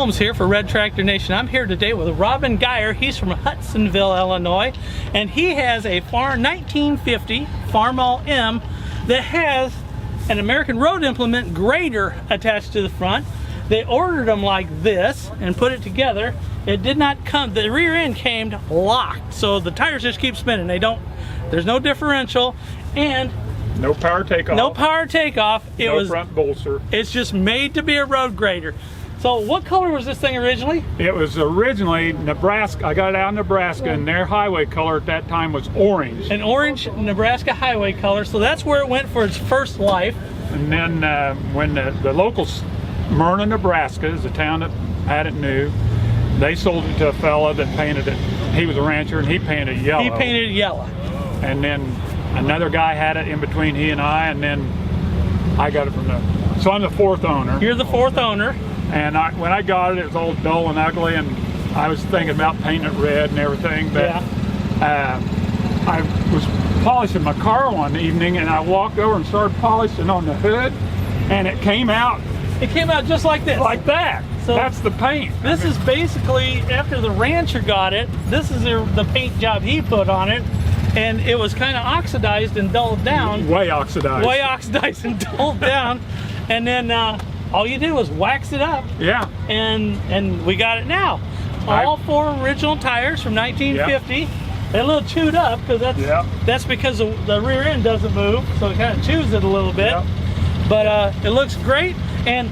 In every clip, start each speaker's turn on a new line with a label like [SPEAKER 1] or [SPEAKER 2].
[SPEAKER 1] Holmes here for Red Tractor Nation. I'm here today with Robin Gaier. He's from Hudsonville, Illinois, and he has a 1950 Farmall M that has an American road implement grader attached to the front. They ordered them like this and put it together. It did not come, the rear end came locked, so the tires just keep spinning. There's no differential, and
[SPEAKER 2] no power takeoff.
[SPEAKER 1] No power takeoff.
[SPEAKER 2] No front bolster.
[SPEAKER 1] It's just made to be a road grader. So what color was this thing originally?
[SPEAKER 2] It was originally Nebraska. I got it out in Nebraska, and their highway color at that time was orange.
[SPEAKER 1] An orange Nebraska highway color. So that's where it went for its first life.
[SPEAKER 2] And then when the local Smyrna, Nebraska, is the town that had it new, they sold it to a fella that painted it. He was a rancher, and he painted it yellow.
[SPEAKER 1] He painted it yellow.
[SPEAKER 2] And then another guy had it in between he and I, and then I got it from the. So I'm the fourth owner.
[SPEAKER 1] You're the fourth owner.
[SPEAKER 2] And when I got it, it was all dull and ugly, and I was thinking about painting it red and everything. But yeah. I was polishing my car one evening, and I walked over and started polishing on the hood, and it came out.
[SPEAKER 1] It came out just like this.
[SPEAKER 2] Like that. So that's the paint.
[SPEAKER 1] This is basically, after the rancher got it, this is the paint job he put on it. And it was kind of oxidized and dulled down.
[SPEAKER 2] Way oxidized.
[SPEAKER 1] Way oxidized and dulled down. And then all you did was wax it up.
[SPEAKER 2] Yeah.
[SPEAKER 1] And we got it now. All four original tires from 1950. Yep. They're a little chewed up because that's because the rear end doesn't move, so it kind of chews it a little bit. Yep. But it looks great. And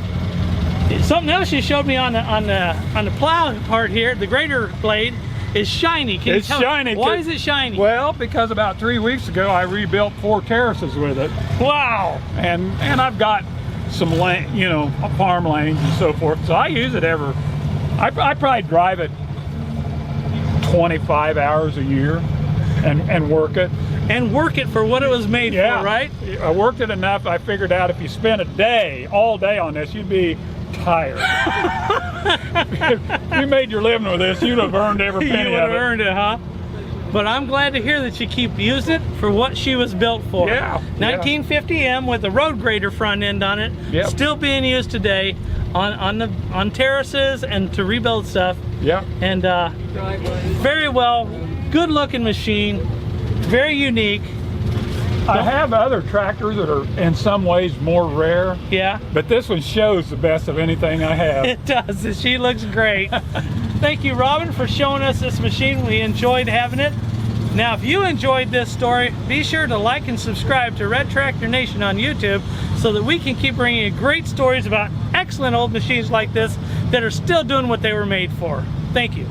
[SPEAKER 1] something else you showed me on the plow part here, the grader blade is shiny. Can you tell
[SPEAKER 2] shiny.
[SPEAKER 1] Why is it shiny?
[SPEAKER 2] Well, because about 3 weeks ago I rebuilt 4 terraces with it.
[SPEAKER 1] Wow.
[SPEAKER 2] And I've got some lane, farm lanes and so forth. So I use it I probably drive it 25 hours a year and work it.
[SPEAKER 1] And work it for what it was made for, right?
[SPEAKER 2] I worked it enough. I figured out if you spent a day, all day on this, you'd be tired. If you made your living with this, you'd have earned every penny of it.
[SPEAKER 1] You would have earned it, huh? But I'm glad to hear that you keep using it for what she was built for.
[SPEAKER 2] Yeah.
[SPEAKER 1] 1950 M with a road grader front end on it. Yep. Still being used today on terraces and to rebuild stuff.
[SPEAKER 2] Yeah.
[SPEAKER 1] And very well, good looking machine, very unique.
[SPEAKER 2] I have other tractors that are in some ways more rare.
[SPEAKER 1] Yeah.
[SPEAKER 2] But this one shows the best of anything I have.
[SPEAKER 1] It does. She looks great. Thank you, Robin, for showing us this machine. We enjoyed having it. Now, if you enjoyed this story, be sure to like and subscribe to Red Tractor Nation on YouTube so that we can keep bringing you great stories about excellent old machines like this that are still doing what they were made for. Thank you.